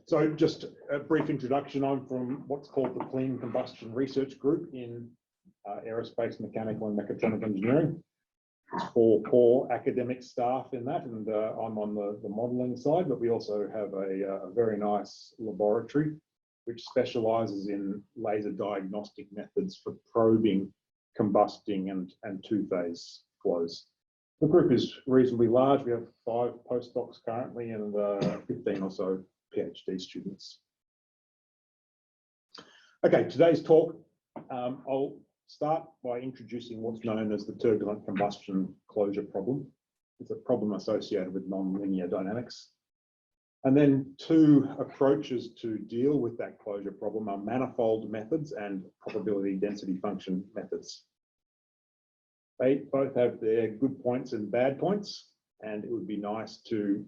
So just a brief introduction. I'm from what's called the Clean Combustion Research Group in Aerospace, Mechanical and Mechatronic Engineering. There's 4 core academic staff in that, and I'm on the modelling side, but we also have a very nice laboratory which specialises in laser diagnostic methods for probing combusting and two-phase flows. The group is reasonably large. We have 5 postdocs currently and 15 or so PhD students. Okay, today's talk, I'll start by introducing what's known as the turbulent combustion closure problem. It's a problem associated with nonlinear dynamics. And then 2 approaches to deal with that closure problem are manifold methods and probability density function methods. They both have their good points and bad points, and it would be nice to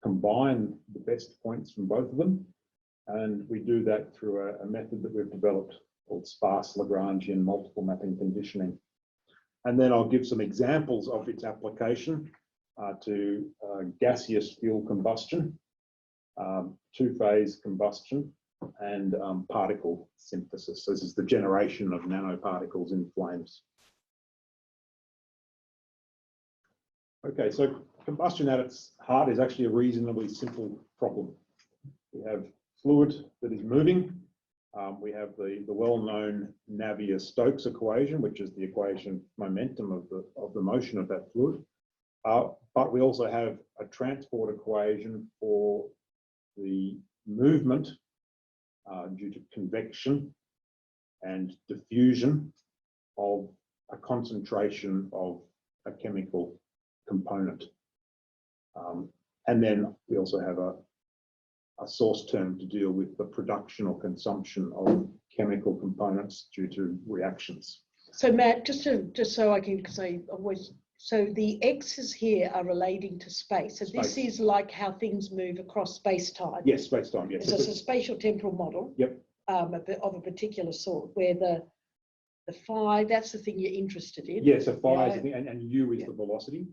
combine the best points from both of them. And we do that through a method that we've developed called Sparse-Lagrangian multiple mapping conditioning. And then I'll give some examples of its application to gaseous fuel combustion, two-phase combustion, and particle synthesis. So this is the generation of nanoparticles in flames. Okay, so combustion at its heart is actually a reasonably simple problem. We have fluid that is moving. We have the well-known Navier-Stokes equation, which is the equation momentum of the motion of that fluid. But we also have a transport equation for the movement due to convection and diffusion of a concentration of a chemical component. And then we also have a source term to deal with the production or consumption of chemical components due to reactions. So Matt, just so I can say, so the X's here are relating to space. So this is like how things move across space-time. Yes, space-time, yes. So it's a spatial temporal model. Yep. Of a particular sort, where the phi, that's the thing you're interested in. Yes, so phi is the thing, and u is the velocity.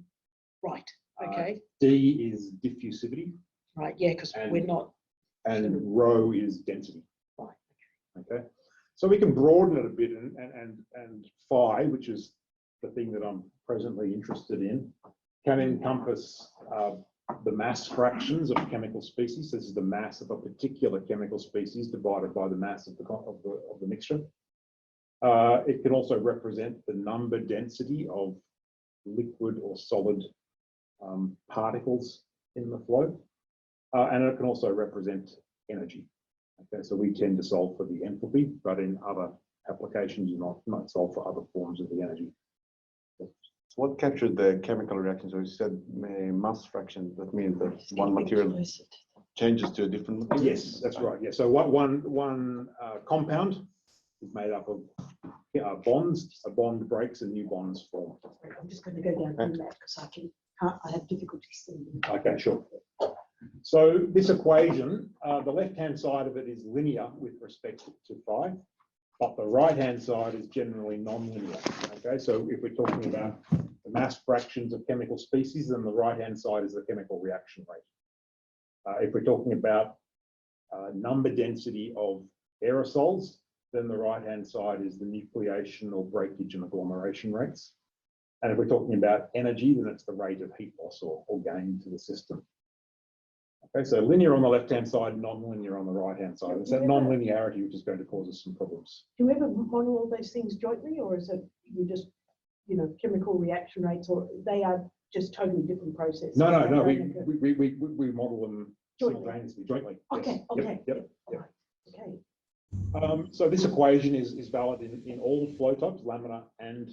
Right, okay. D is diffusivity. Right, yeah, because we're not. And rho is density. Right. Okay. So we can broaden it a bit, and phi, which is the thing that I'm presently interested in, can encompass the mass fractions of chemical species. This is the mass of a particular chemical species divided by the mass of the mixture. It can also represent the number density of liquid or solid particles in the flow. And it can also represent energy. Okay, so we tend to solve for the enthalpy, but in other applications, you might solve for other forms of the energy. So what captured the chemical reaction? So you said mass fraction. That means that one material changes to a different material? Yes, that's right. Yeah. So one compound is made up of bonds. A bond breaks and new bonds form. I'm just going to go down from that because I have difficulty seeing. Okay, sure. So this equation, the left-hand side of it is linear with respect to phi, but the right-hand side is generally non-linear. Okay, so if we're talking about the mass fractions of chemical species, then the right-hand side is the chemical reaction rate. If we're talking about number density of aerosols, then the right-hand side is the nucleation or breakage and agglomeration rates. And if we're talking about energy, then it's the rate of heat loss or gain to the system. Okay, so linear on the left-hand side, non-linear on the right-hand side. It's that non-linearity which is going to cause us some problems. Do you ever model all those things jointly, or is it you just, chemical reaction rates, or they are just totally different processes? No. We model them simultaneously, jointly. Okay, yes. okay. Yep. Okay. So this equation is valid in all flow types, laminar and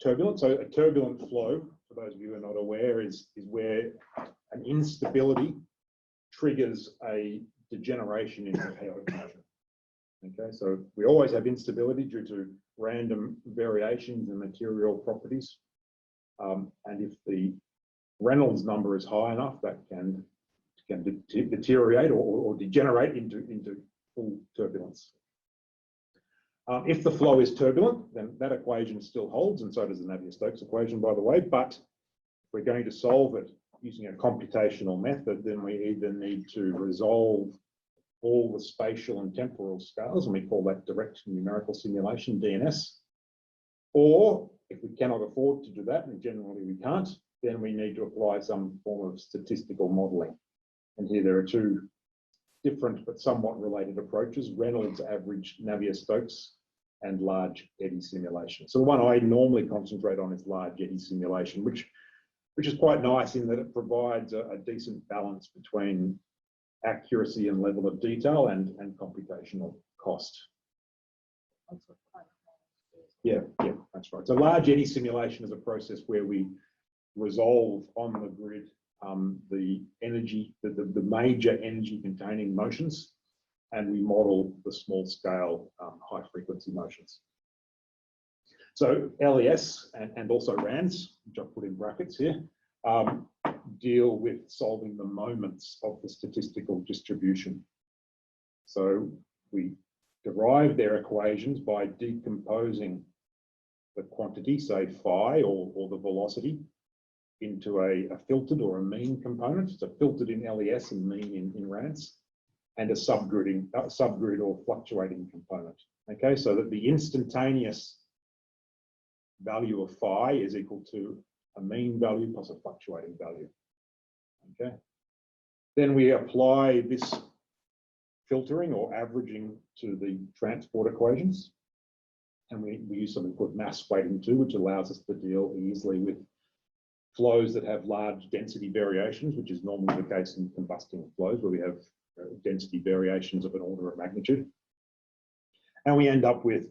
turbulent. So a turbulent flow, for those of you who are not aware, is where an instability triggers a degeneration into chaotic motion. Okay, so we always have instability due to random variations in material properties. And if the Reynolds number is high enough, that can deteriorate or degenerate into full turbulence. If the flow is turbulent, then that equation still holds, and so does the Navier-Stokes equation, by the way. But if we're going to solve it using a computational method, then we either need to resolve all the spatial and temporal scales, and we call that direct numerical simulation, DNS. Or if we cannot afford to do that, and generally we can't, then we need to apply some form of statistical modeling. And here there are two different but somewhat related approaches: Reynolds average Navier-Stokes and large eddy simulation. So the one I normally concentrate on is large eddy simulation, which is quite nice in that it provides a decent balance between accuracy and level of detail and computational cost. Yeah, that's right. So large eddy simulation is a process where we resolve on the grid the energy, the major energy containing motions, and we model the small scale high frequency motions. So LES and also RANS, which I've put in brackets here, deal with solving the moments of the statistical distribution. So we derive their equations by decomposing the quantity, say phi or the velocity, into a filtered or a mean component. So filtered in LES and mean in RANS, and a subgrid or fluctuating component. Okay, so that the instantaneous value of phi is equal to a mean value plus a fluctuating value. Okay, then we apply this filtering or averaging to the transport equations, and we use something called mass weighting too, which allows us to deal easily with flows that have large density variations, which is normally the case in combusting flows where we have density variations of an order of magnitude. And we end up with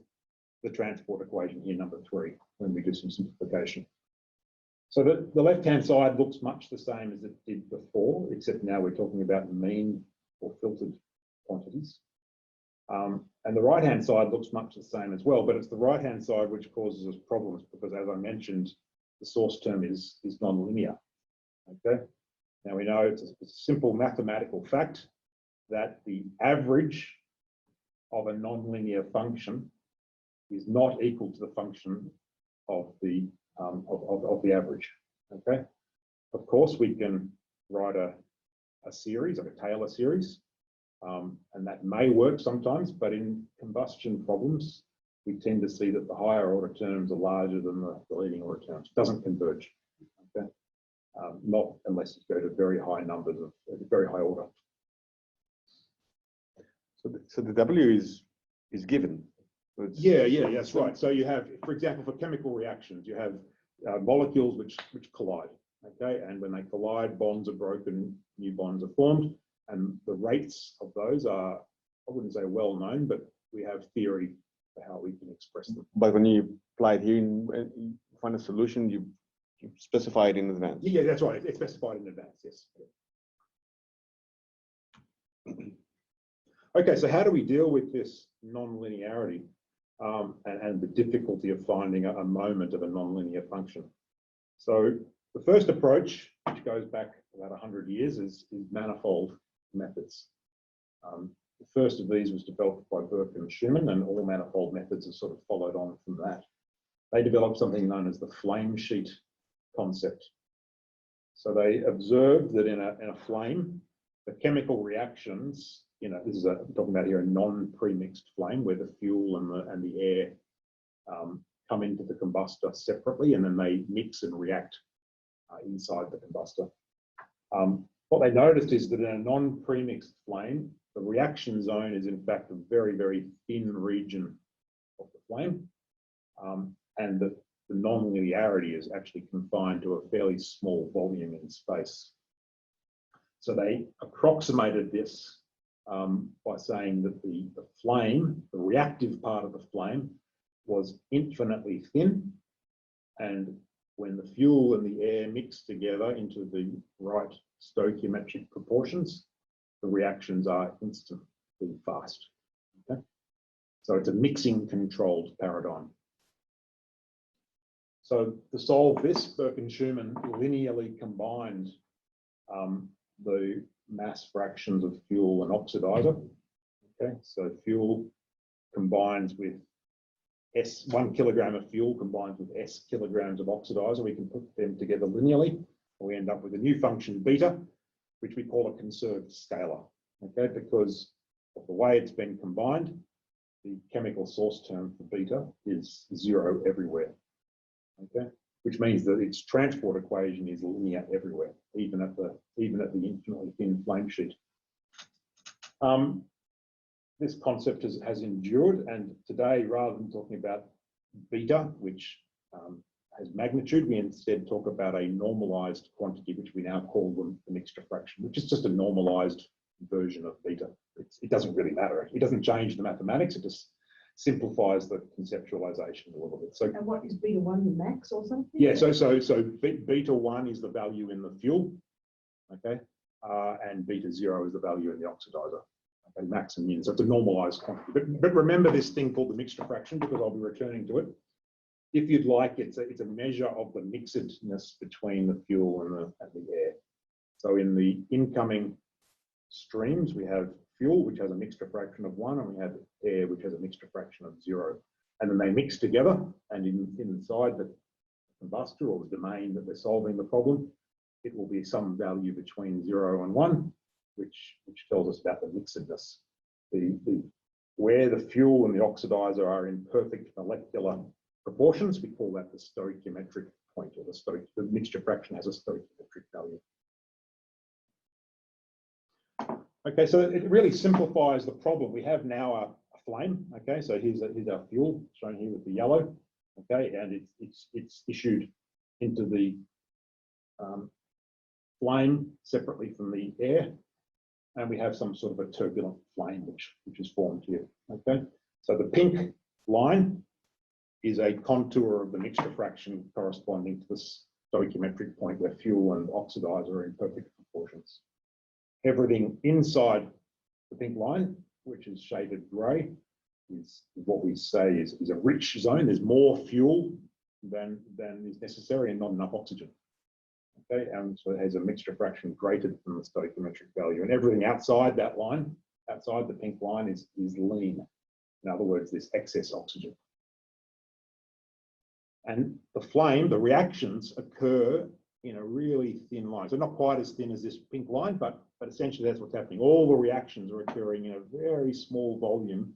the transport equation here, number 3, when we do some simplification. So the left-hand side looks much the same as it did before, except now we're talking about mean or filtered quantities. And the right-hand side looks much the same as well, but it's the right-hand side which causes us problems because, as I mentioned, the source term is nonlinear. Okay. Now we know it's a simple mathematical fact that the average of a nonlinear function is not equal to the function of the average. Okay. Of course, we can write a series, like a Taylor series, and that may work sometimes, but in combustion problems, we tend to see that the higher order terms are larger than the leading order terms. It doesn't converge, okay? Not unless you go to very high numbers of very high order. So the W is given. So yeah, that's right. So you have, for example, for chemical reactions, you have molecules which collide, okay? And when they collide, bonds are broken, new bonds are formed, and the rates of those are, I wouldn't say well known, but we have theory for how we can express them. But when you apply it here, you find a solution, you specify it in advance. Yeah, that's right. It's specified in advance, yes. Okay, so how do we deal with this non-linearity and the difficulty of finding a moment of a non-linear function? So the first approach, which goes back about 100 years, is manifold methods. The first of these was developed by Burke and Schumann, and all manifold methods have sort of followed on from that. They developed something known as the flame sheet concept. So they observed that in a flame, the chemical reactions, this is talking about here a non-premixed flame where the fuel and the air come into the combustor separately, and then they mix and react inside the combustor. What they noticed is that in a non-premixed flame, the reaction zone is in fact a very, very thin region of the flame, and that the non-linearity is actually confined to a fairly small volume in space. So they approximated this by saying that the flame, the reactive part of the flame, was infinitely thin, and when the fuel and the air mix together into the right stoichiometric proportions, the reactions are instantly fast. Okay? So it's a mixing controlled paradigm. So to solve this, Burke and Schumann linearly combined the mass fractions of fuel and oxidizer. Okay, so fuel combines with 1 kilogram of fuel combines with S kilograms of oxidizer. We can put them together linearly, and we end up with a new function beta, which we call a conserved scalar. Okay, because But the way it's been combined, the chemical source term for beta is 0 everywhere. Okay, which means that its transport equation is linear everywhere, even at the infinitely thin flame sheet. This concept has endured, and today, rather than talking about beta, which has magnitude, we instead talk about a normalized quantity, which we now call the mixture fraction, which is just a normalized version of beta. It doesn't really matter. It doesn't change the mathematics. It just simplifies the conceptualization a little bit. So, and what is beta 1, the max or something? yeah, so beta 1 is the value in the fuel, okay, and beta 0 is the value in the oxidizer. Okay, max and min. So it's a normalized quantity. But remember this thing called the mixture fraction, because I'll be returning to it. If you'd like, it's a measure of the mixedness between the fuel and the air. So in the incoming streams, we have fuel, which has a mixture fraction of 1, and we have air, which has a mixture fraction of 0. And then they mix together, and inside the combustor, or the domain that they're solving the problem, it will be some value between 0 and 1, which tells us about the mixedness. Where the fuel and the oxidizer are in perfect molecular proportions, we call that the stoichiometric point, or the mixture fraction has a stoichiometric value. Okay, so it really simplifies the problem. We have now a flame. Okay, so here's our fuel shown here with the yellow. Okay, and it's issued into the flame separately from the air, and we have some sort of a turbulent flame which is formed here. Okay, so the pink line is a contour of the mixture fraction corresponding to the stoichiometric point where fuel and oxidizer are in perfect proportions. Everything inside the pink line, which is shaded grey, is what we say is a rich zone. There's more fuel than is necessary and not enough oxygen. Okay, and so it has a mixture fraction greater than the stoichiometric value. And everything outside that line, outside the pink line, is lean. In other words, there's excess oxygen. And the flame, the reactions occur in a really thin line. So not quite as thin as this pink line, but essentially that's what's happening. All the reactions are occurring in a very small volume,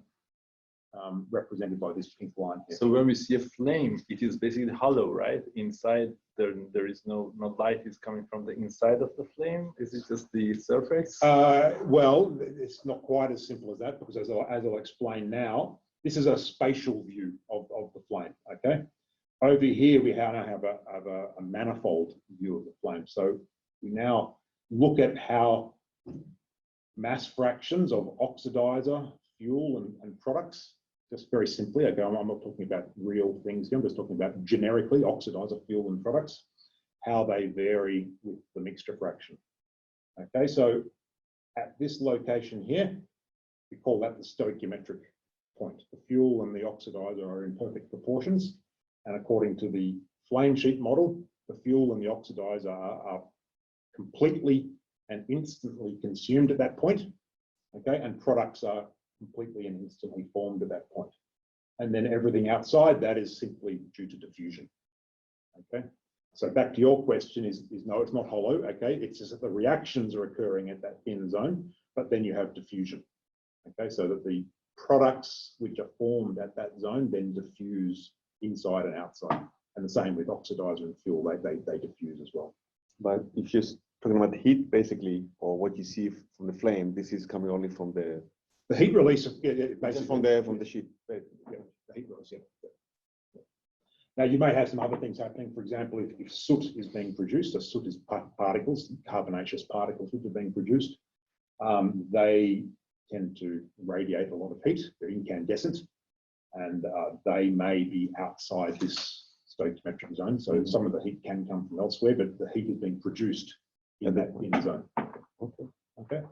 represented by this pink line here. So when we see a flame, it is basically hollow, right? Inside there is no light is coming from the inside of the flame. Is it just the surface? Well, it's not quite as simple as that, because as I'll explain now, this is a spatial view of the flame. Okay. Over here, we now have a manifold view of the flame. So we now look at how mass fractions of oxidizer, fuel, and products, just very simply, okay, I'm not talking about real things here, I'm just talking about generically oxidizer, fuel, and products, how they vary with the mixture fraction. Okay, so at this location here, we call that the stoichiometric point. The fuel and the oxidizer are in perfect proportions. And according to the flame sheet model, the fuel and the oxidizer are completely and instantly consumed at that point, okay? And products are completely and instantly formed at that point. And then everything outside that is simply due to diffusion, okay? So back to your question is no, it's not hollow, okay? It's just that the reactions are occurring at that thin zone, but then you have diffusion, okay? So that the products which are formed at that zone then diffuse inside and outside, and the same with oxidizer and fuel, they diffuse as well. But if you're talking about heat, basically, or what you see from the flame, this is coming only from the heat release, basically from the sheet. Yeah, the heat release. Yeah. Now you may have some other things happening. For example, if soot is being produced, so soot is particles, carbonaceous particles which are being produced. They tend to radiate a lot of heat. They're incandescent. And they may be outside this stoichiometric zone. So some of the heat can come from elsewhere, but the heat is being produced in that thin zone. Okay.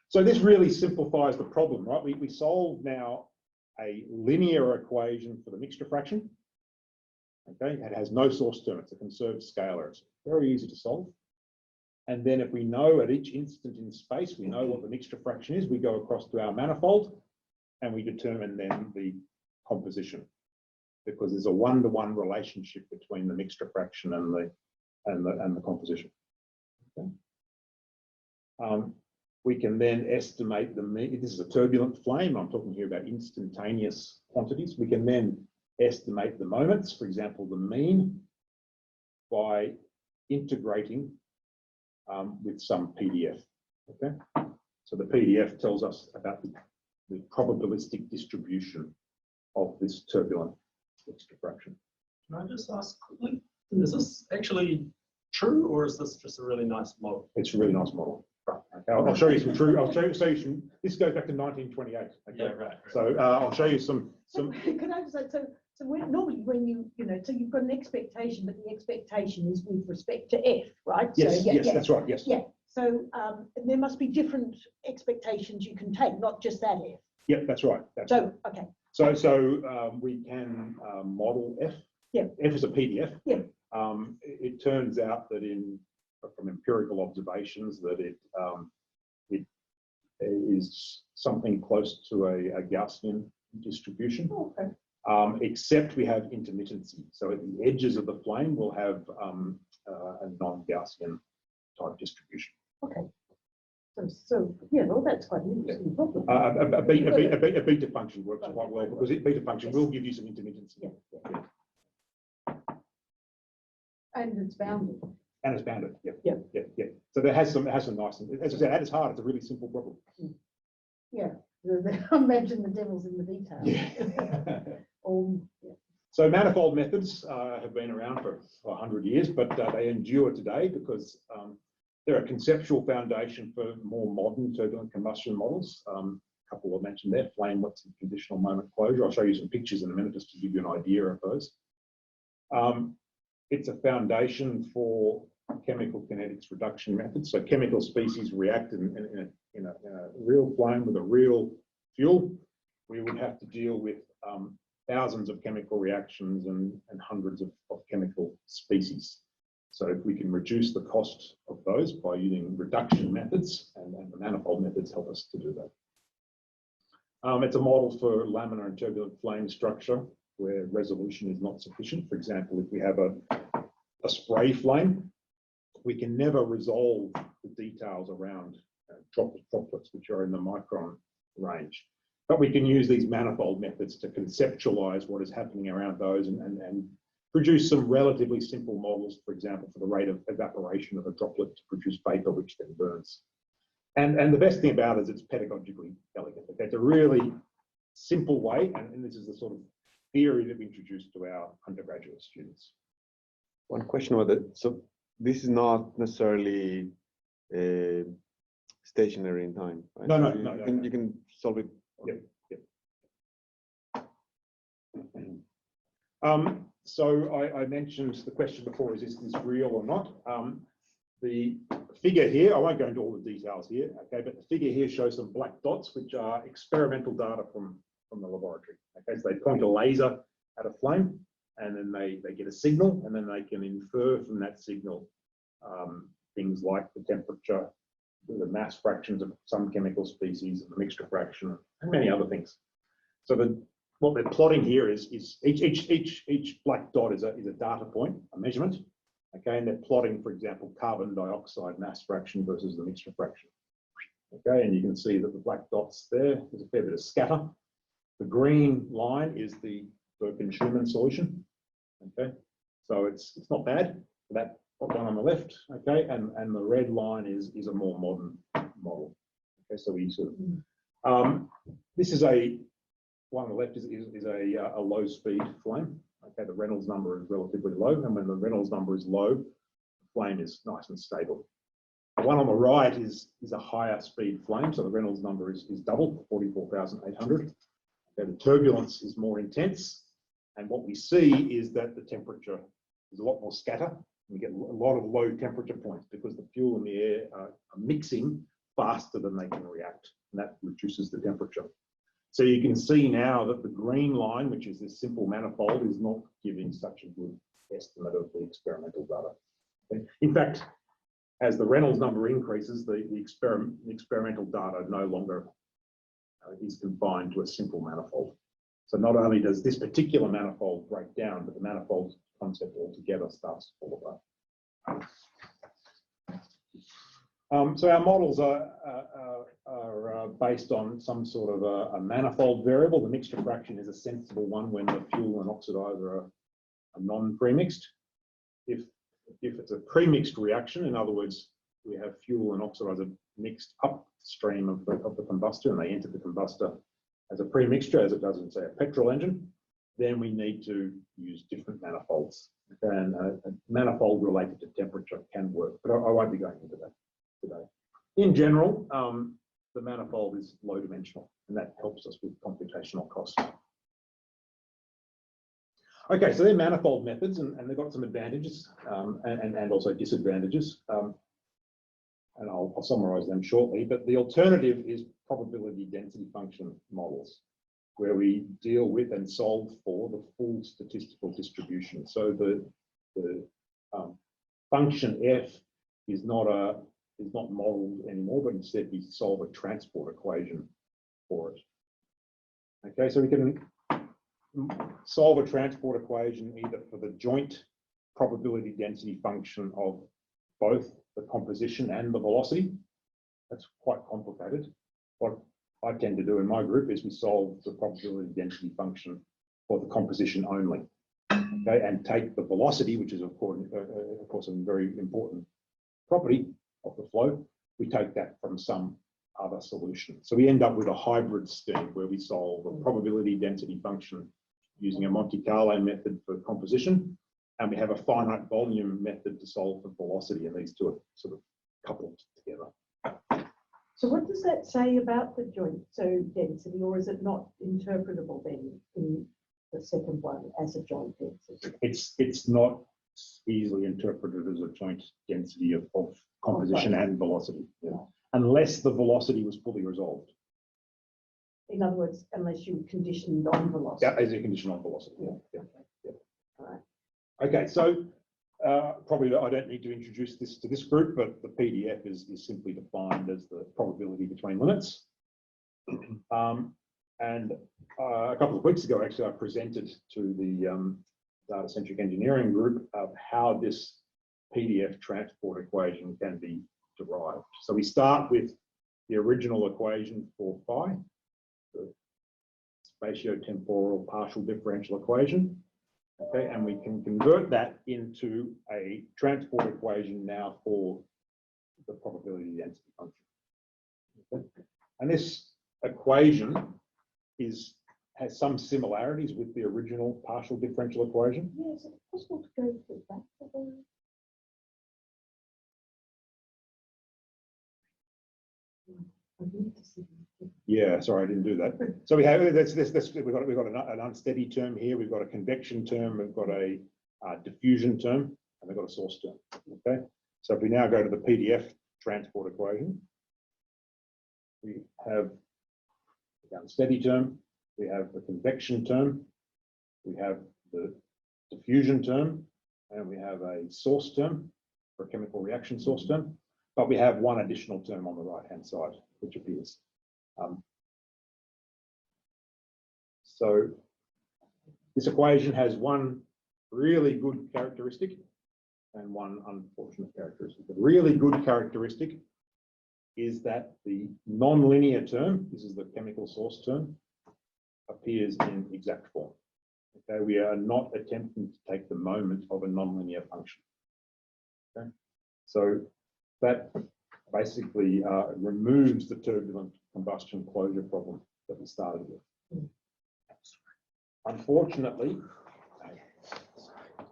So this really simplifies the problem, right? We solve now a linear equation for the mixture fraction. Okay, it has no source term. It's a conserved scalar. It's very easy to solve. And then if we know at each instant in space, we know what the mixture fraction is, we go across to our manifold and we determine then the composition, because there's a one-to-one relationship between the mixture fraction and the composition. Okay. We can then estimate the mean. This is a turbulent flame. I'm talking here about instantaneous quantities. We can then estimate the moments, for example, the mean, by integrating with some PDF. Okay, so the PDF tells us about the probabilistic distribution of this turbulent extra fraction. Can I just ask quickly, is this actually true, or is this just a really nice model? It's a really nice model. Right. Okay. I'll show you some true. I'll show you some. This goes back to 1928. Okay. Yeah, right. So I'll show you some. Can I just say, so normally when so you've got an expectation, but the expectation is with respect to F, right? Yes, so, yes, that's right. Yes. Yeah. So there must be different expectations you can take, not just that F. Yeah, that's right. So okay. So we can model F. Yeah. F is a PDF. Yeah. It turns out that from empirical observations that it is something close to a Gaussian distribution. Oh, okay. Except we have intermittency. So at the edges of the flame, we'll have a non-Gaussian type distribution. Okay. So yeah, well, that's quite an interesting problem. A beta function works quite well because beta function will give you some intermittency. Yeah. And it's bounded. And it's bounded. Yeah. Yeah. Yeah. Yeah. So it has some nice. As I said, at its heart, it's a really simple problem. Yeah. Imagine the devil's in the detail. Yeah. Yeah. So manifold methods have been around for 100 years, but they endure today because they're a conceptual foundation for more modern turbulent combustion models. A couple I mentioned there, flame widths and conditional moment closure. I'll show you some pictures in a minute just to give you an idea of those. It's a foundation for chemical kinetics reduction methods. So chemical species react in a real flame with a real fuel. We would have to deal with thousands of chemical reactions and hundreds of chemical species. So if we can reduce the cost of those by using reduction methods, and the manifold methods help us to do that. It's a model for laminar and turbulent flame structure where resolution is not sufficient. For example, if we have a spray flame, we can never resolve the details around droplets, which are in the micron range. But we can use these manifold methods to conceptualize what is happening around those and produce some relatively simple models, for example, for the rate of evaporation of a droplet to produce vapor, which then burns. And the best thing about it is it's pedagogically elegant. Okay? It's a really simple way, and this is the sort of theory that we introduced to our undergraduate students. One question about that. So this is not necessarily stationary in time, right? No, You can solve it. Yep. So I mentioned the question before, is this real or not? The figure here, I won't go into all the details here, okay, but the figure here shows some black dots, which are experimental data from the laboratory. Okay, so they point a laser at a flame, and then they get a signal, and then they can infer from that signal things like the temperature, the mass fractions of some chemical species, and the mixture fraction, and many other things. So what they're plotting here is each black dot is a data point, a measurement, okay, and they're plotting, for example, carbon dioxide mass fraction versus the mixture fraction. Okay, and you can see that the black dots there's a fair bit of scatter. The green line is the Birkin-Schumann solution. Okay, so it's not bad for that one on the left. Okay, and the red line is a more modern model. Okay, so we sort of this is one on the left is a low speed flame. Okay, the Reynolds number is relatively low, and when the Reynolds number is low, the flame is nice and stable. The one on the right is a higher speed flame, so the Reynolds number is double, 44,800. Okay, the turbulence is more intense, and what we see is that the temperature is a lot more scatter. We get a lot of low temperature points because the fuel and the air are mixing faster than they can react, and that reduces the temperature. So you can see now that the green line, which is this simple manifold, is not giving such a good estimate of the experimental data. Okay? In fact, as the Reynolds number increases, the experimental data no longer is confined to a simple manifold. So not only does this particular manifold break down, but the manifold concept altogether starts to fall So our models are based on some sort of a manifold variable. The mixture fraction is a sensible one when the fuel and oxidizer are non-premixed. If it's a premixed reaction, in other words, we have fuel and oxidizer mixed upstream of the combustor and they enter the combustor as a premixture, as it does in, say, a petrol engine, then we need to use different manifolds. And a manifold related to temperature can work, but I won't be going into that today. In general, the manifold is low dimensional, and that helps us with computational costs. Okay, so they're manifold methods, and they've got some advantages and also disadvantages. And I'll summarize them shortly, but the alternative is probability density function models, where we deal with and solve for the full statistical distribution. So the function f is not modeled anymore, but instead we solve a transport equation for it. Okay, so we can solve a transport equation either for the joint probability density function of both the composition and the velocity. That's quite complicated. What I tend to do in my group is we solve the probability density function for the composition only, okay, and take the velocity, which is of course a very important property of the flow. We take that from some other solution. So we end up with a hybrid scheme where we solve the probability density function using a Monte Carlo method for composition, and we have a finite volume method to solve for velocity, and these two are sort of coupled together. So what does that say about the joint density, or is it not interpretable then in the second one as a joint density? It's not easily interpreted as a joint density of composition and velocity, unless the velocity was fully resolved. In other words, unless you conditioned on velocity. Yeah, as a condition on velocity. Yeah. All right. Okay, so probably I don't need to introduce this to this group, but the PDF is simply defined as the probability between limits. And a couple of weeks ago, actually, I presented to the data-centric engineering group of how this PDF transport equation can be derived. So we start with the original equation for phi, the spatiotemporal partial differential equation. Okay, and we can convert that into a transport equation now for the probability density function. Okay. And this equation has some similarities with the original partial differential equation. Yeah, is it possible to go through that? Yeah, sorry, I didn't do that. So we have we've got an unsteady term here. We've got a convection term. We've got a diffusion term, and we've got a source term. Okay. So if we now go to the PDF transport equation, we have the unsteady term. We have the convection term. We have the diffusion term, and we have a source term for a chemical reaction source term. But we have one additional term on the right-hand side, which appears. So this equation has one really good characteristic and one unfortunate characteristic. The really good characteristic is that the non-linear term, this is the chemical source term, appears in exact form. Okay, we are not attempting to take the moment of a non-linear function. Okay, so that basically removes the turbulent combustion closure problem that we started with. Unfortunately,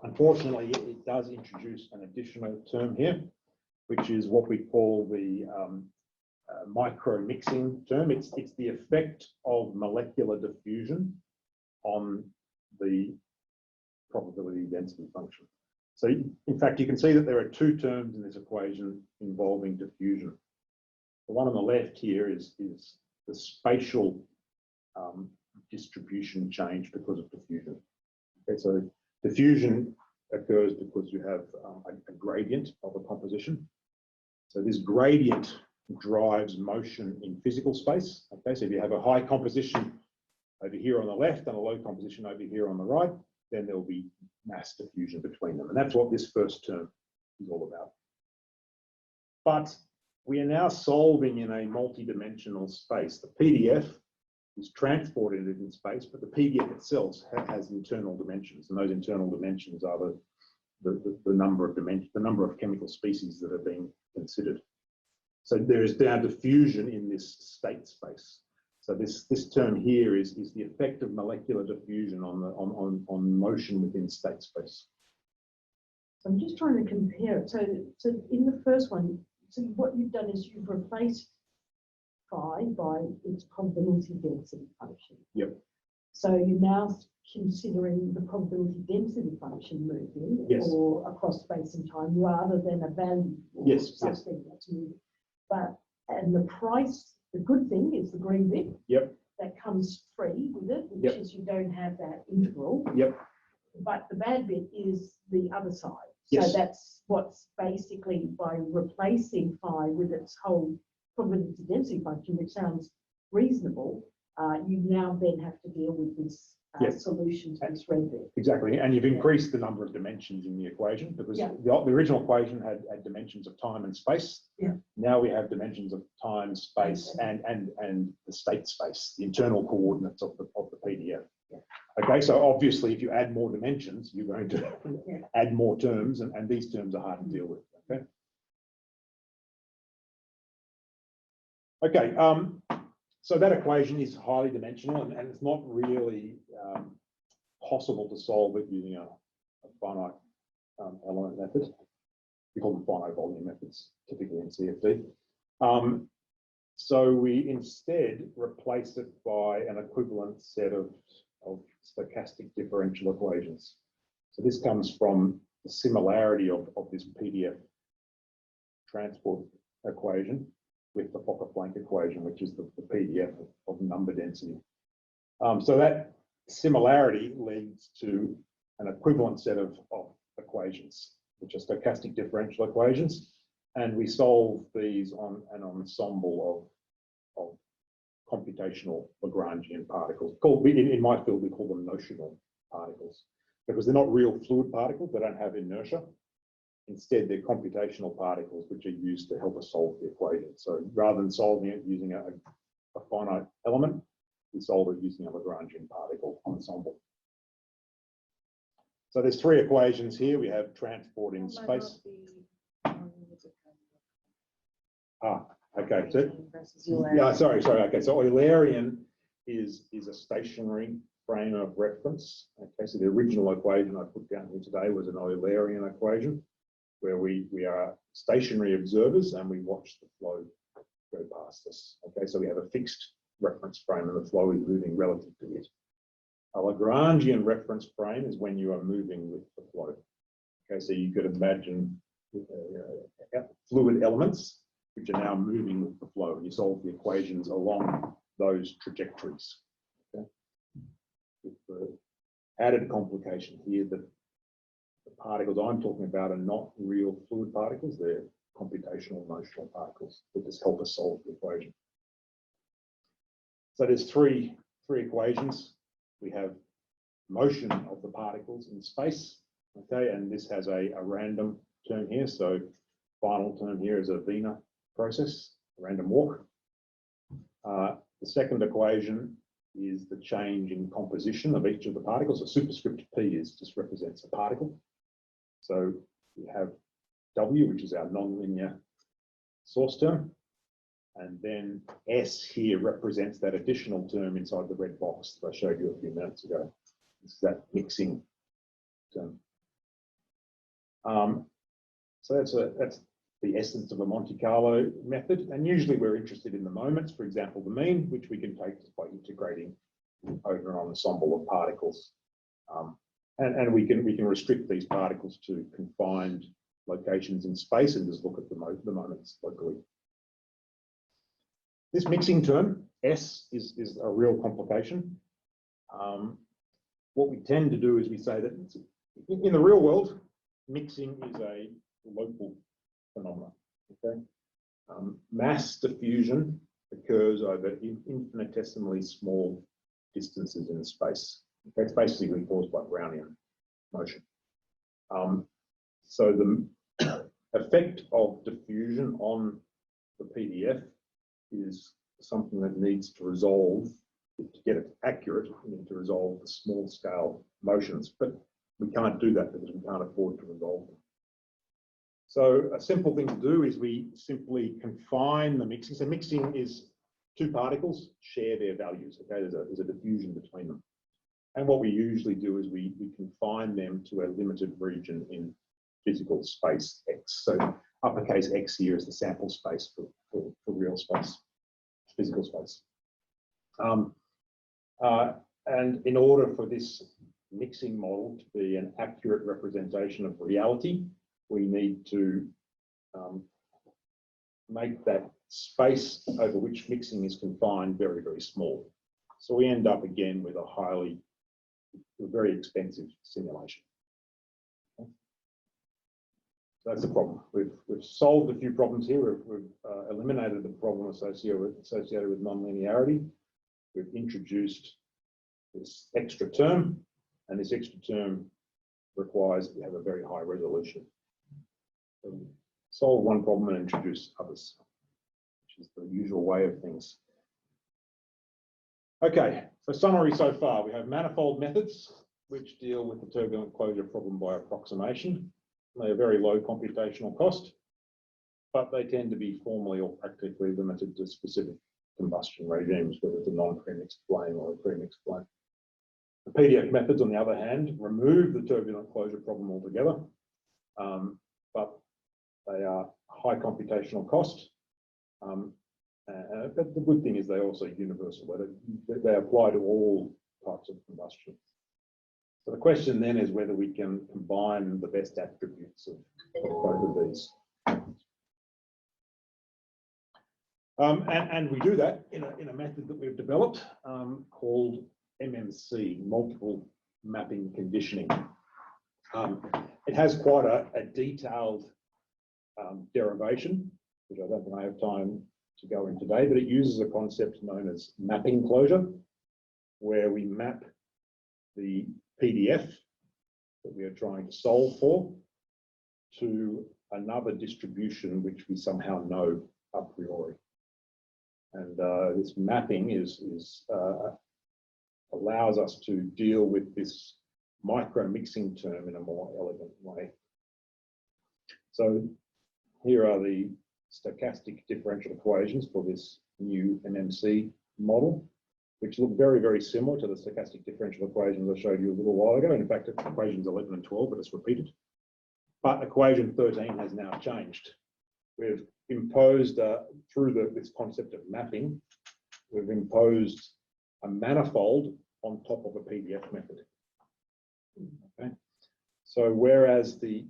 it does introduce an additional term here, which is what we call the micro-mixing term. It's the effect of molecular diffusion on the probability density function. So in fact, you can see that there are two terms in this equation involving diffusion. The one on the left here is the spatial distribution change because of diffusion. Okay, so diffusion occurs because you have a gradient of a composition. So this gradient drives motion in physical space. Okay, so if you have a high composition over here on the left and a low composition over here on the right, then there will be mass diffusion between them. And that's what this first term is all about. But we are now solving in a multi-dimensional space. The PDF is transported in space, but the PDF itself has internal dimensions, and those internal dimensions are the number of dimensions, the number of chemical species that are being considered. So there is now diffusion in this state space. So this term here is the effect of molecular diffusion on motion within state space. I'm just trying to compare it. So in the first one, so what you've done is you've replaced phi by its probability density function. Yep. So you're now considering the probability density function moving Yes. or across space and time rather than a value or Yes, something that's moving. And the price, the good thing is the green bit. Yep. That comes free with it, which Yep. is you don't have that integral. Yep. But the bad bit is the other side. Yes. So that's what's basically by replacing phi with its whole probability density function, which sounds reasonable, you now then have to deal with this Yes. solution to this red bit. Exactly, and you've increased the number of dimensions in the equation because Yeah. the original equation had dimensions of time and space. Yeah. Now we have dimensions of time, space, and the state space, the internal coordinates of the PDF. Yeah. Okay, so obviously, if you add more dimensions, you're going to Yeah. add more terms, and these terms are hard to deal with. Okay. Okay. So that equation is highly dimensional, and it's not really possible to solve it using a finite element method. We call them finite volume methods, typically in CFD. So we instead replace it by an equivalent set of stochastic differential equations. So this comes from the similarity of this PDF transport equation with the Fokker-Planck equation, which is the PDF of number density. So that similarity leads to an equivalent set of equations, which are stochastic differential equations. And we solve these on an ensemble of computational Lagrangian particles. In my field, we call them notional particles because they're not real fluid particles. They don't have inertia. Instead, they're computational particles which are used to help us solve the equation. So rather than solving it using a finite element, we solve it using a Lagrangian particle ensemble. So there's three equations here. We have transport in space. Okay. So, yeah, sorry. Okay, so Eulerian is a stationary frame of reference. Okay, so the original equation I put down here today was an Eulerian equation, where we are stationary observers and we watch the flow go past us. Okay, so we have a fixed reference frame and the flow is moving relative to it. A Lagrangian reference frame is when you are moving with the flow. Okay, so you could imagine fluid elements which are now moving with the flow, and you solve the equations along those trajectories. Okay? With the added complication here that the particles I'm talking about are not real fluid particles, they're computational notional particles that just help us solve the equation. So there's three equations. We have motion of the particles in space, okay, and this has a random term here. So final term here is a Wiener process, a random walk. The second equation is the change in composition of each of the particles. A superscript P just represents a particle. So we have W, which is our nonlinear source term. And then S here represents that additional term inside the red box that I showed you a few minutes ago. This is that mixing term. So that's the essence of a Monte Carlo method. And usually we're interested in the moments, for example, the mean, which we can take just by integrating over an ensemble of particles. And we can restrict these particles to confined locations in space and just look at the moments locally. This mixing term, S, is a real complication. What we tend to do is we say that in the real world, mixing is a local phenomenon. Okay? Mass diffusion occurs over infinitesimally small distances in space. Okay? It's basically caused by Brownian motion. So the effect of diffusion on the PDF is something that needs to resolve, to get it accurate, we need to resolve the small scale motions, but we can't do that because we can't afford to resolve them. So a simple thing to do is we simply confine the mixing. So mixing is two particles share their values, okay? There's a diffusion between them. And what we usually do is we confine them to a limited region in physical space X. So uppercase X here is the sample space for real space, physical space. And in order for this mixing model to be an accurate representation of reality, we need to make that space over which mixing is confined very, very small. So we end up again with a very expensive simulation. Okay. So that's the problem. We've solved a few problems here. We've eliminated the problem associated with nonlinearity. We've introduced this extra term, and this extra term requires that we have a very high resolution. So we solve one problem and introduce others, which is the usual way of things. Okay, so summary so far, we have manifold methods which deal with the turbulent closure problem by approximation. They are very low computational cost, but they tend to be formally or practically limited to specific combustion regimes, whether it's a non-premixed flame or a premixed flame. The PDF methods, on the other hand, remove the turbulent closure problem altogether, but they are high computational cost. But the good thing is they're also universal. They apply to all types of combustion. So the question then is whether we can combine the best attributes of both of these. And we do that in a method that we've developed called MMC, multiple mapping conditioning. It has quite a detailed derivation, which I don't think I have time to go in today, but it uses a concept known as mapping closure, where we map the PDF that we are trying to solve for to another distribution which we somehow know a priori. And this mapping allows us to deal with this micro mixing term in a more elegant way. So here are the stochastic differential equations for this new MMC model, which look very, very similar to the stochastic differential equations I showed you a little while ago. In fact, equations 11 and 12, but it's repeated. But equation 13 has now changed. We've imposed, through this concept of mapping, we've imposed a manifold on top of a PDF method. Okay. So whereas the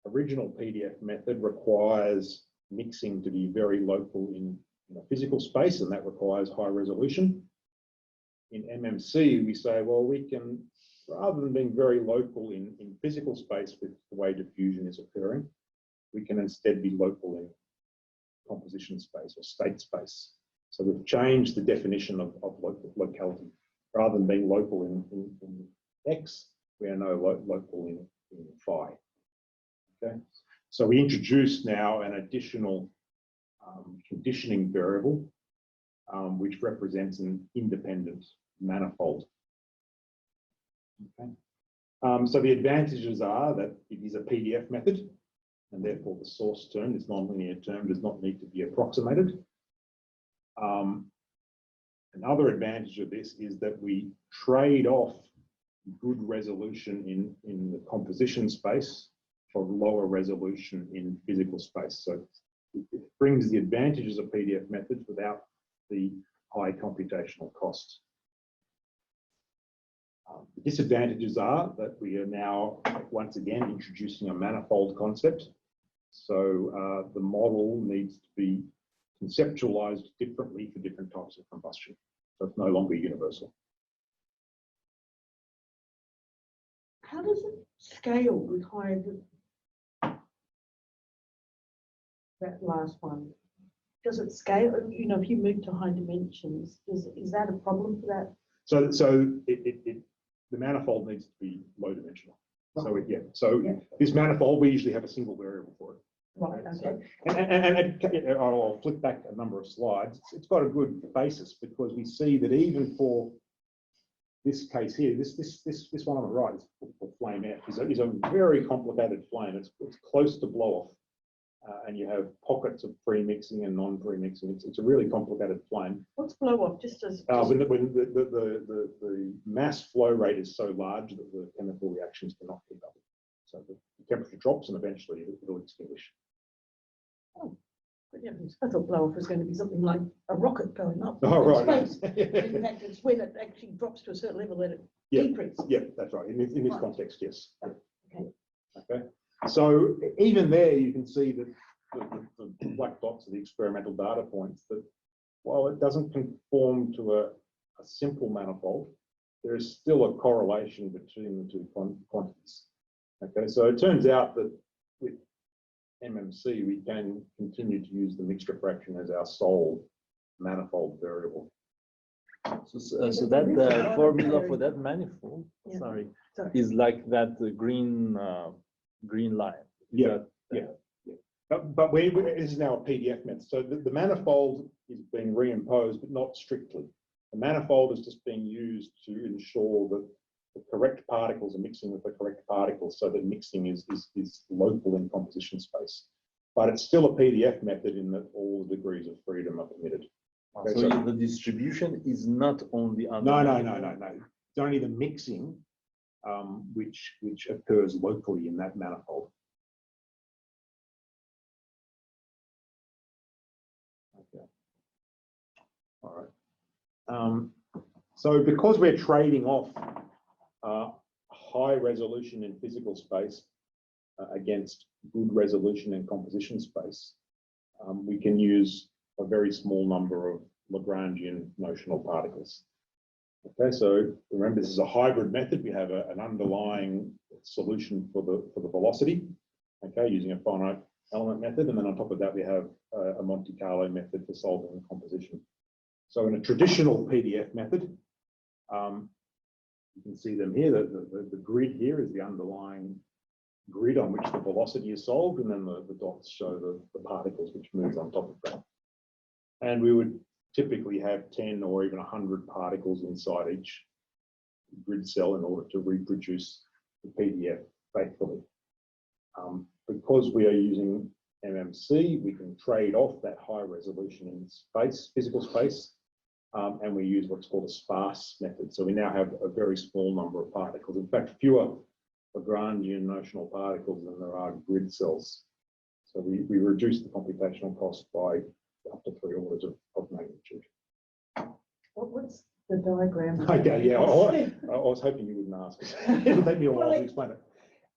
original PDF method requires mixing to be very local in a physical space, and that requires high resolution, in MMC we say, well, we can, rather than being very local in physical space with the way diffusion is occurring, we can instead be local in composition space or state space. So we've changed the definition of locality. Rather than being local in X, we are now local in phi. Okay, so we introduce now an additional conditioning variable, which represents an independent manifold. Okay. So the advantages are that it is a PDF method, and therefore the source term, this nonlinear term, does not need to be approximated. Another advantage of this is that we trade off good resolution in the composition space for lower resolution in physical space. So it brings the advantages of PDF methods without the high computational costs. The disadvantages are that we are now once again introducing a manifold concept. So the model needs to be conceptualized differently for different types of combustion. So it's no longer universal. How does it scale with higher, that last one? Does it scale, you know, if you move to high dimensions, is that a problem for that? So the manifold needs to be low dimensional. So this manifold, we usually have a single variable for it. Right, okay. And I'll flick back a number of slides. It's got a good basis because we see that even for this case here, this one on the right is for flame F, is a very complicated flame. It's close to blow off, and you have pockets of pre-mixing and non-pre-mixing. It's a really complicated flame. What's blow off? Just as When the mass flow rate is so large that the chemical reactions cannot keep up. So the temperature drops and eventually it'll extinguish. good heavens, I thought blow off was going to be something like a rocket going up. Oh, right. Space. In fact, it's when it actually drops to a certain level that it Yeah. decreases. Yeah, that's right. In this Right. context, yes. Okay. Okay. So even there, you can see that the black dots are the experimental data points. That while it doesn't conform to a simple manifold, there is still a correlation between the two quantities. Okay. So it turns out that with MMC, we can continue to use the mixture fraction as our sole manifold variable. So that formula for that manifold, Yeah. sorry, Sorry. is like that green line. Is Yeah, that- yeah. But this is now a PDF method. So the manifold is being reimposed, but not strictly. The manifold is just being used to ensure that the correct particles are mixing with the correct particles, so that mixing is local in composition space. But it's still a PDF method in that all the degrees of freedom are permitted. Okay, So so- the distribution is not only under. No. It's only the mixing which occurs locally in that manifold. Okay. All right. So because we're trading off high resolution in physical space against good resolution in composition space, we can use a very small number of Lagrangian notional particles. Okay, so remember this is a hybrid method. We have an underlying solution for the velocity, okay, using a finite element method, and then on top of that we have a Monte Carlo method for solving the composition. So in a traditional PDF method, you can see them here. The grid here is the underlying grid on which the velocity is solved, and then the dots show the particles which move on top of that. And we would typically have 10 or even 100 particles inside each grid cell in order to reproduce the PDF faithfully. Because we are using MMC, we can trade off that high resolution in space, physical space, and we use what's called a sparse method. So we now have a very small number of particles. In fact, fewer Lagrangian notional particles than there are grid cells. So we reduce the computational cost by up to 3 orders of magnitude. What's the diagram? Okay, yeah, I was hoping you wouldn't ask. It'll take me a while to explain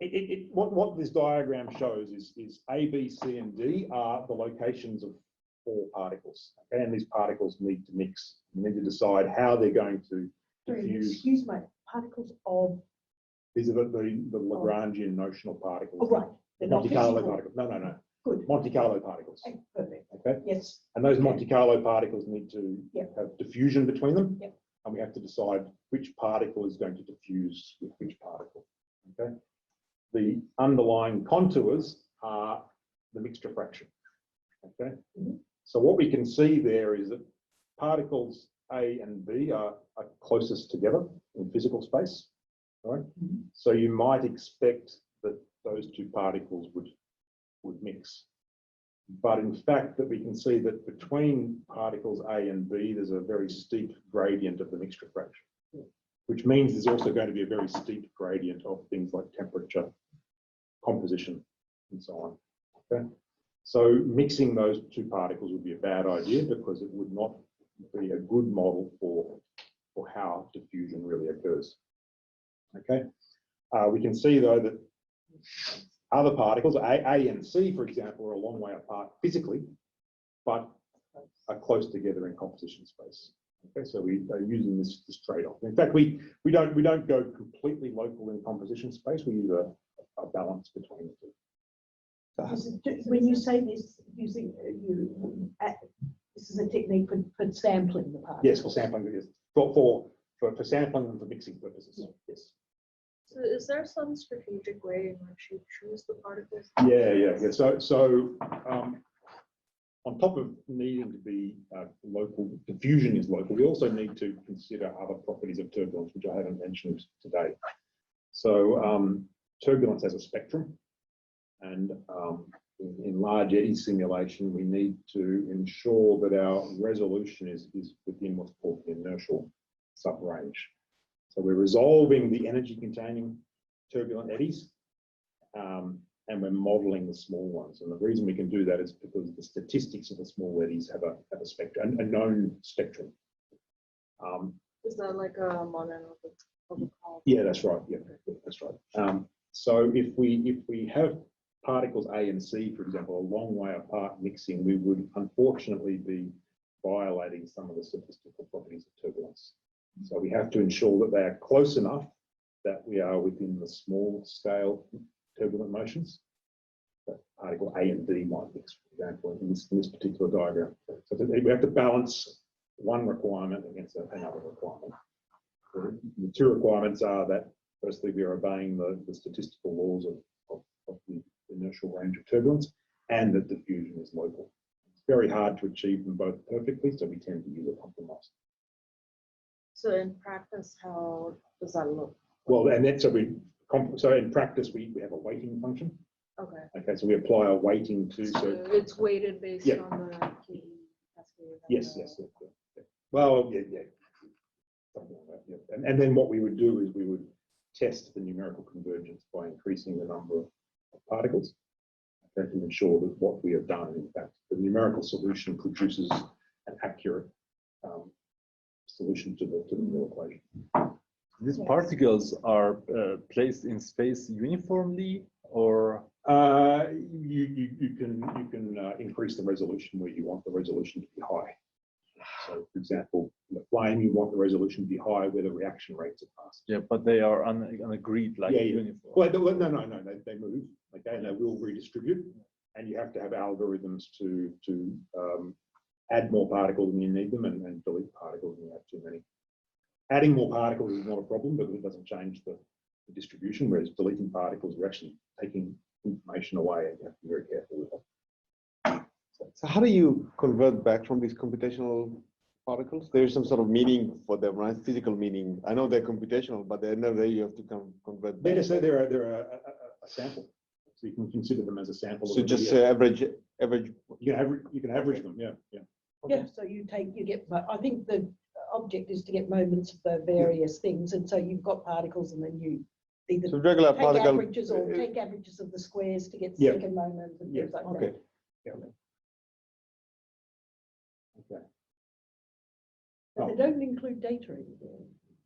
it. What this diagram shows is A, B, C, and D are the locations of 4 particles. Okay, and these particles need to mix. You need to decide how they're going to diffuse. Excuse me, particles of. These are the Lagrangian notional particles. Oh, right. They're not Monte Carlo physical. particles. No. Good. Monte Carlo particles. Okay, perfect. Okay. Yes. And those Monte Carlo particles need to Yep. have diffusion between them. Yep. And we have to decide which particle is going to diffuse with which particle. Okay. The underlying contours are the mixture fraction. Okay. Mhm. So what we can see there is that particles A and B are closest together in physical space. Right. Mhm. So you might expect that those 2 particles would mix. But in fact, that we can see that between particles A and B, there's a very steep gradient of the mixture fraction, which means there's also going to be a very steep gradient of things like temperature, composition, and so on. Okay. So mixing those 2 particles would be a bad idea because it would not be a good model for how diffusion really occurs. Okay. We can see though that other particles, A and C, for example, are a long way apart physically, but are close together in composition space. Okay, so we are using this trade-off. In fact, we don't go completely local in composition space. We use a balance between the 2. When you say this, using this is a technique for sampling the particles. Yes, for sampling, yes. For sampling and for mixing purposes. Yeah. Yes. So is there some strategic way in which you choose the particles? Yeah. So on top of needing to be local, diffusion is local. We also need to consider other properties of turbulence, which I haven't mentioned today. So turbulence has a spectrum, and in large eddy simulation, we need to ensure that our resolution is within what's called the inertial subrange. So we're resolving the energy-containing turbulent eddies, and we're modeling the small ones. And the reason we can do that is because the statistics of the small eddies have a spectrum, a known spectrum. Is that like a model of a column? Yeah, that's right. Yeah, that's right. So if we have particles A and C, for example, a long way apart mixing, we would unfortunately be violating some of the statistical properties of turbulence. So we have to ensure that they are close enough that we are within the small scale turbulent motions. That particle A and D might mix, for example, in this particular diagram. So we have to balance one requirement against another requirement. The two requirements are that, firstly, we are obeying the statistical laws of the inertial range of turbulence, and that diffusion is local. It's very hard to achieve them both perfectly, so we tend to use a compromise. So in practice, how does that look? Well, and then so in practice we have a weighting function. Okay. Okay, so we apply a weighting to So it's weighted based Yeah. on the KE cascade. yes. Well, yeah. Something like that, yeah. And then what we would do is we would test the numerical convergence by increasing the number of particles, okay, to ensure that what we have done, in fact, the numerical solution produces an accurate solution to the real equation. These particles are placed in space uniformly, or You can increase the resolution where you want the resolution to be high. So, for example, in the flame, you want the resolution to be high where the reaction rates are fast. yeah, but they are on a grid like uniform. Well, no, they move, okay, and they will redistribute, and you have to have algorithms to add more particles when you need them and delete particles when you have too many. Adding more particles is not a problem because it doesn't change the distribution, whereas deleting particles, you're actually taking information away, and you have to be very careful with that. So how do you convert back from these computational particles? There's some sort of meaning for them, right? Physical meaning. I know they're computational, but they're never you have to convert back. They're a sample, so you can consider them as a sample. So just say average. You can average them, yeah. Yeah, so you get, I think the object is to get moments of the various things, and so you've got particles, and then you either So regular take particle. averages or take averages of the squares to get Yeah. second moments and things like Okay. that. Yeah. Okay. But they don't include data in there.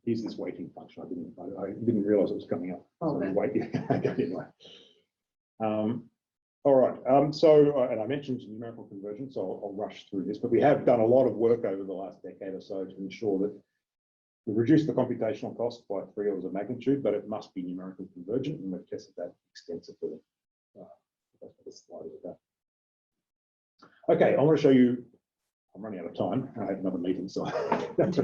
Here's this weighting function. I didn't realize it was coming up. So Okay. okay, anyway. All right. And I mentioned numerical conversion, so I'll rush through this. But we have done a lot of work over the last decade or so to ensure that we've reduced the computational cost by 3 orders of magnitude, but it must be numerically convergent, and we've tested that extensively. That's what this slide is about. Okay, I want to show you. I'm running out of time. I have another meeting, so that's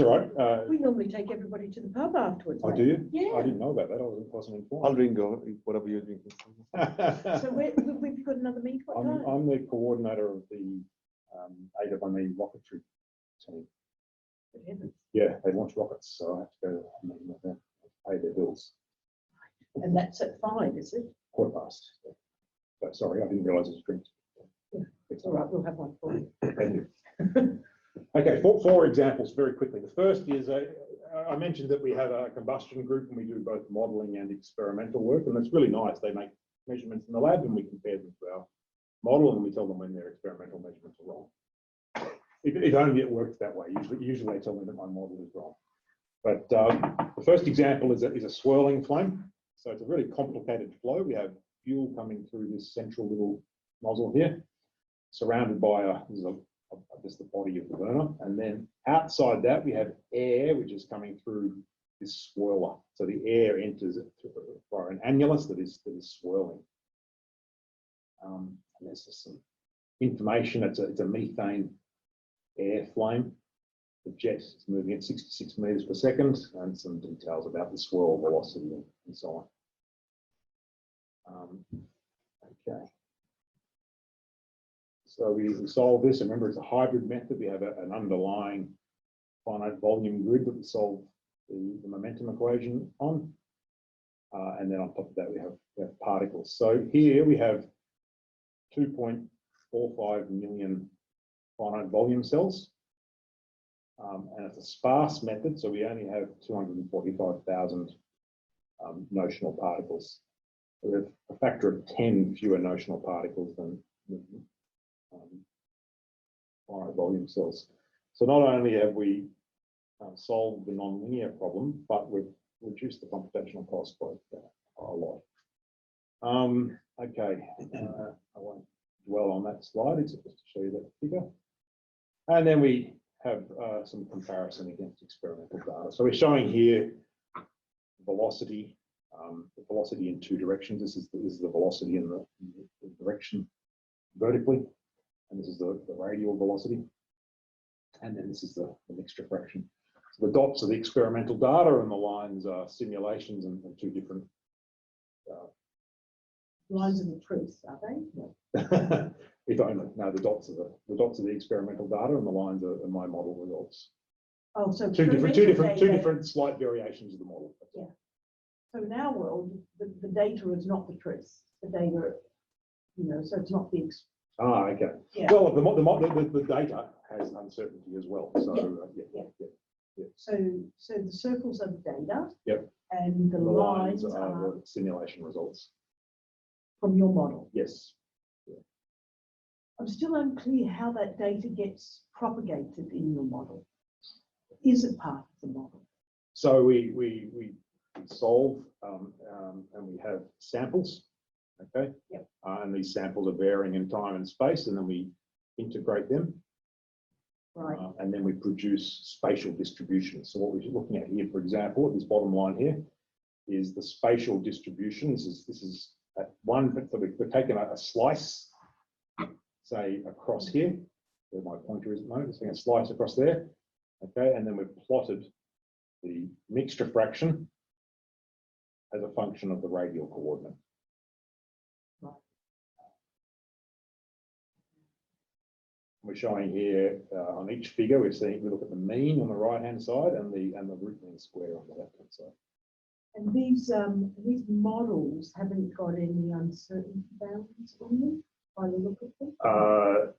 all right. We normally take everybody to the pub afterwards. Oh, mate. do you? Yeah. I didn't know about that. I wasn't I'll informed. drink whatever you're drinking. So we've got another meet. What time? I'm the coordinator of the AWME rocketry team. Good heavens. Yeah, they launch rockets, so I have to go to a meeting with them, pay their bills. And that's at 5, is it? 1:15. So, sorry, I didn't realise it was drinks. Yeah. It's all right, we'll have one for you. Thank you. Okay, four examples very quickly. The first is, I mentioned that we have a combustion group and we do both modelling and experimental work, and that's really nice. They make measurements in the lab and we compare them to our model and we tell them when their experimental measurements are wrong. If only it works that way. Usually they tell me that my model is wrong. But the first example is a swirling flame. So it's a really complicated flow. We have fuel coming through this central little nozzle here, surrounded by just the body of the burner. And then outside that, we have air, which is coming through this swirler. So the air enters via an annulus that is swirling. And there's just some information. It's a methane air flame. the jet is moving at 66 meters per second, and some details about the swirl velocity and so on. Okay. So we solve this. Remember, it's a hybrid method. We have an underlying finite volume grid that we solve the momentum equation on. And then on top of that, we have particles. So here we have 2.45 million finite volume cells. And it's a sparse method, so we only have 245,000 notional particles. So we have a factor of 10 fewer notional particles than finite volume cells. So not only have we solved the nonlinear problem, but we've reduced the computational cost by a lot. Okay, I won't dwell on that slide, it's just to show you that figure. And then we have some comparison against experimental data. So we're showing here velocity, the velocity in two directions. This is the velocity in the direction vertically, and this is the radial velocity. And then this is the mixture fraction. So the dots are the experimental data, and the lines are simulations and two different. Lines of the truth, are they? No. We don't know. No, the dots are the experimental data, and the lines are my model results. Oh, so Two different slight variations of the model. Yeah. So in our world, the data is not the truth. The data, so it's not the. Ah, okay. Yeah. Well, the data has uncertainty as well. So yeah. So the circles are the data. Yep. And the lines are the simulation results from your model. Yes. I'm still unclear how that data gets propagated in your model. Is it part of the model? So we solve and we have samples, okay? Yep. And these samples are varying in time and space, and then we integrate them. Right. And then we produce spatial distributions. So what we're looking at here, for example, at this bottom line here, is the spatial distribution. This is at one, so we've taken a slice, say across here, where my pointer is at the moment, it's a slice across there, okay, and then we've plotted the mixture fraction as a function of the radial coordinate. Right. We're showing here on each figure, we look at the mean on the right hand side and the root mean square on the left hand side. And these models haven't got any uncertainty bounds on them by the look of them?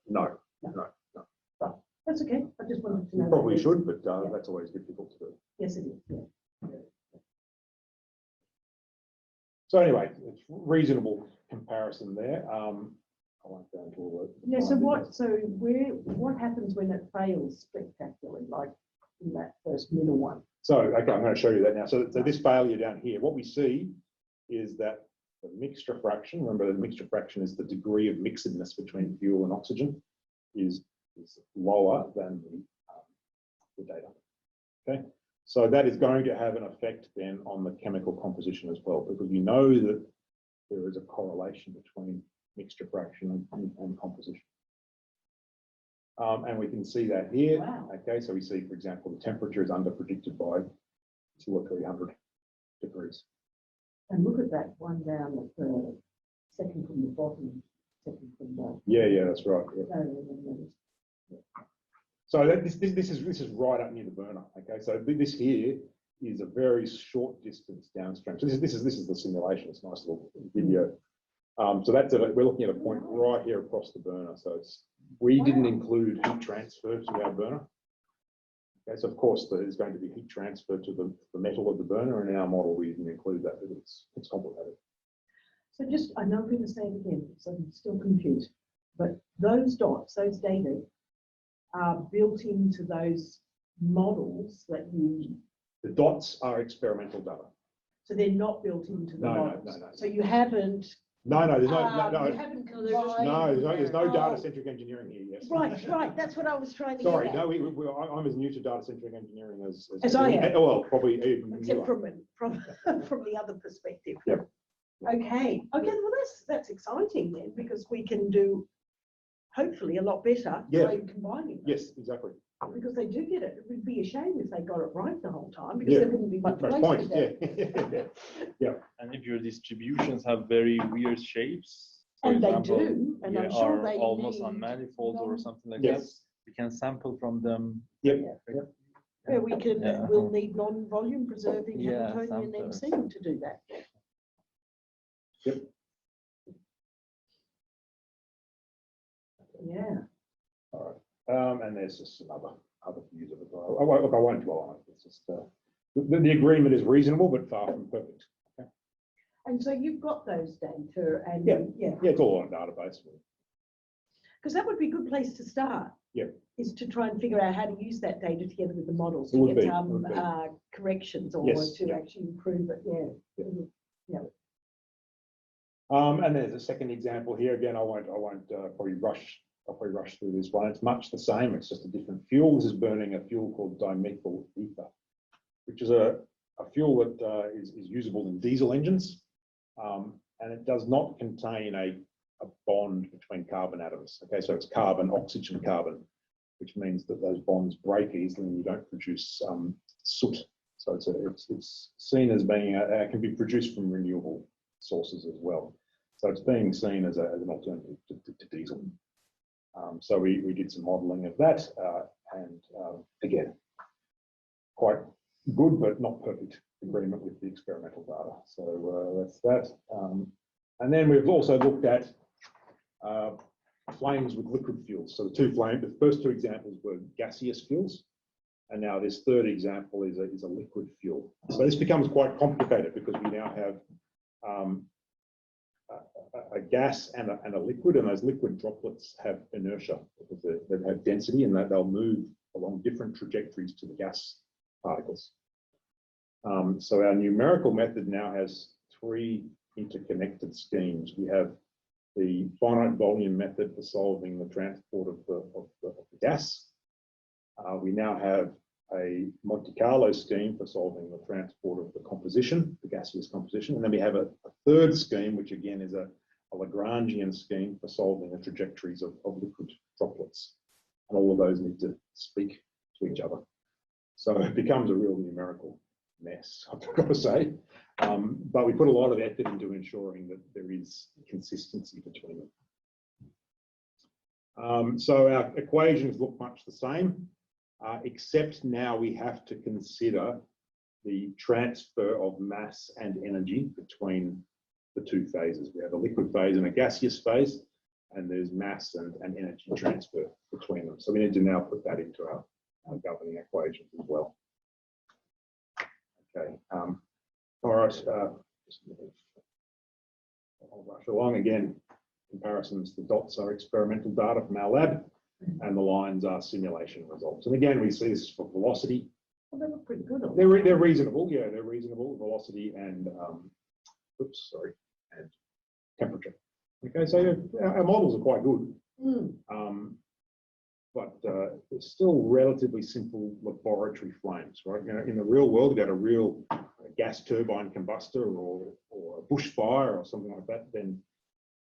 No. Right. That's okay. I just wanted to know. You probably should, but that's always difficult to do. Yes, it is. Yeah. So anyway, it's reasonable comparison there. I won't go into all the. Yeah. So what happens when it fails spectacularly, like in that first middle one? So okay, I'm going to show you that now. So this failure down here, what we see is that the mixture fraction. Remember, the mixture fraction is the degree of mixedness between fuel and oxygen, is lower than the data. Okay, so that is going to have an effect then on the chemical composition as well, because we know that there is a correlation between mixture fraction and composition. And we can see that here. Wow. Okay, so we see, for example, the temperature is under predicted by 200 or 300 degrees. And look at that one down at the second from the bottom, second from the. Yeah, that's right. Yeah. No. So this is right up near the burner. Okay, so this here is a very short distance downstream. So this is the simulation. It's a nice little video. So we're looking at a point right here across the burner. So we didn't include heat transfer to our burner. Okay, so of course there's going to be heat transfer to the metal of the burner, and in our model we didn't include that because it's complicated. So I know I'm going to say it again, so I'm still confused. But those dots, those data, are built into those models that you. The dots are experimental data. So they're not built into the models. No. So you haven't. No, there's You no. haven't There's no Oh. data-centric engineering here. Yes. Right. That's what I was trying to. Sorry, get at. no. I'm as new to data-centric engineering As I am. Well, probably even Except newer. from the other perspective. Yep. Okay. Well, that's exciting then, because we can do hopefully a lot better Yeah. by combining them. Yes, exactly. Because they do get it. It would be a shame if they got it right the whole time, because Yeah. there wouldn't be much Much waste point, with that. yeah. And if your distributions have very weird shapes, for And they example, do, and I'm sure are they almost need unmanifold or something like Yes. that, we can sample from them. Yep. Yeah, we can, Yeah. we'll need non-volume preserving Yeah, Hamiltonian samplers. MC to do that. Yep. Yeah. And there's just some other views of it. I won't dwell on it. It's just the agreement is reasonable, but far from perfect. And so you've got those data and Yeah. yeah, Yeah, it's all on a database. because that would be a good place to start. Yeah. Is to try and figure out how to use that data together with the models It to would get be, it would be. corrections or Yes, to yeah. actually improve it. Yeah. And there's a second example here. Again, I won't probably rush through this one. It's much the same. It's just a different fuel. This is burning a fuel called dimethyl ether, which is a fuel that is usable in diesel engines, and it does not contain a bond between carbon atoms. Okay, so it's carbon, oxygen, carbon, which means that those bonds break easily and you don't produce soot. So it's seen as being can be produced from renewable sources as well. So it's being seen as an alternative to diesel. So we did some modelling of that, and again, quite good but not perfect agreement with the experimental data. So that's that. And then we've also looked at flames with liquid fuels. So the first two examples were gaseous fuels, and now this third example is a liquid fuel. So this becomes quite complicated because we now have a gas and a liquid, and those liquid droplets have inertia because they have density, and that they'll move along different trajectories to the gas particles. So our numerical method now has three interconnected schemes. We have the finite volume method for solving the transport of the gas. We now have a Monte Carlo scheme for solving the transport of the composition, the gaseous composition. And then we have a third scheme, which again is a Lagrangian scheme for solving the trajectories of liquid droplets. And all of those need to speak to each other. So it becomes a real numerical mess, I've got to say. But we put a lot of effort into ensuring that there is consistency between them. So our equations look much the same, except now we have to consider the transfer of mass and energy between the two phases. We have a liquid phase and a gaseous phase, and there's mass and energy transfer between them. So we need to now put that into our governing equations as well. Okay. All right. I'll rush along again. Comparisons. The dots are experimental data from our lab, and the lines are simulation results. And again, we see this for velocity. Well, they look pretty good. They're reasonable. Yeah, they're reasonable. Velocity and and temperature. Okay, so our models are quite good. But it's still relatively simple laboratory flames, right? You know, in the real world, you got a real gas turbine combustor or a bushfire or something like that, then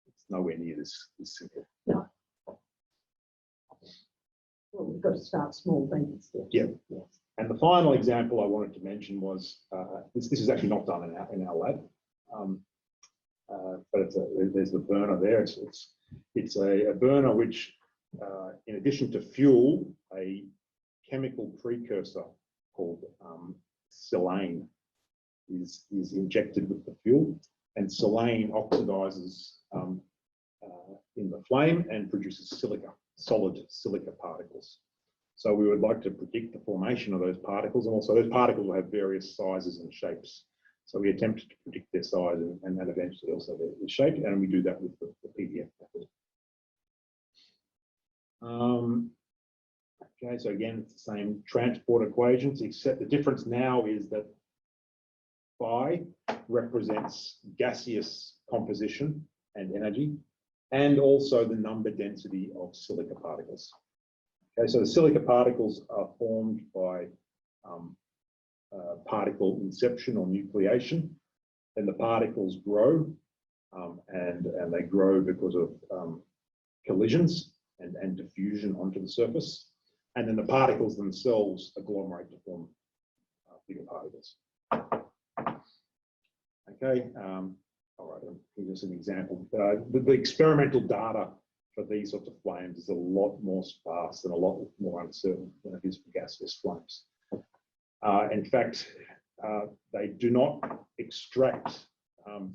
it's nowhere near this simple. No. Well, we've got to start small, then. Yeah. Yes. And the final example I wanted to mention was this is actually not done in our lab, but there's the burner there. It's a burner which, in addition to fuel, a chemical precursor called silane is injected with the fuel, and silane oxidizes in the flame and produces silica, solid silica particles. So we would like to predict the formation of those particles, and also those particles will have various sizes and shapes. So we attempted to predict their size and then eventually also their shape, and we do that with the PDF method. Okay, so again, it's the same transport equations, except the difference now is that phi represents gaseous composition and energy, and also the number density of silica particles. Okay, so the silica particles are formed by particle inception or nucleation, and the particles grow, and they grow because of collisions and diffusion onto the surface. And then the particles themselves agglomerate to form bigger particles. Okay, all right, here's an example. The experimental data for these sorts of flames is a lot more sparse and a lot more uncertain than it is for gaseous flames. In fact, they do not extract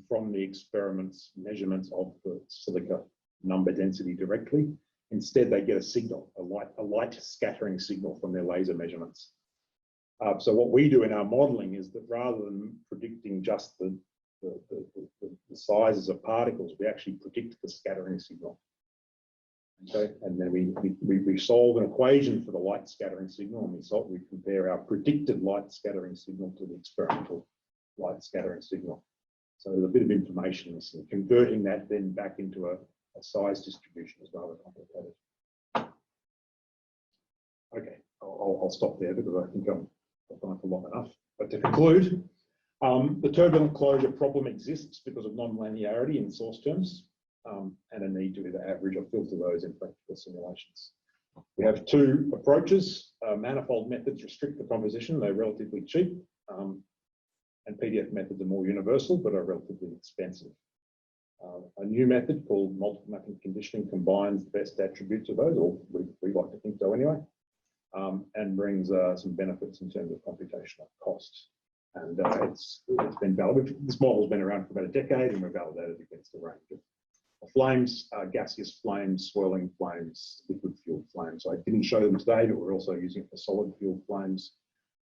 from the experiments measurements of the silica number density directly. Instead, they get a signal, a light scattering signal from their laser measurements. So what we do in our modeling is that rather than predicting just the sizes of particles, we actually predict the scattering signal. Okay, and then we solve an equation for the light scattering signal, and we compare our predicted light scattering signal to the experimental light scattering signal. So there's a bit of information missing. Converting that then back into a size distribution is rather complicated. Okay, I'll stop there because I think I've gone for long enough. But to conclude, the turbulent closure problem exists because of non-linearity in source terms, and a need to either average or filter those in practical simulations. We have two approaches. Manifold methods restrict the composition. They're relatively cheap, and PDF methods are more universal, but are relatively expensive. A new method called multiple mapping conditioning combines the best attributes of those, or we like to think so anyway, and brings some benefits in terms of computational cost. And it's been validated. This model has been around for about a decade, and we're validated against a range of flames, gaseous flames, swirling flames, liquid fuel flames. So I didn't show them today, but we're also using it for solid fuel flames,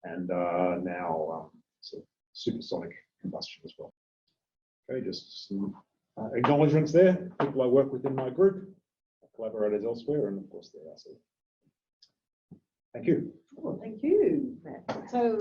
and now supersonic combustion as well. Okay, just some acknowledgements there. People I work with in my group, collaborators elsewhere, and of course the RC. Thank you. Well, thank you, Matt. So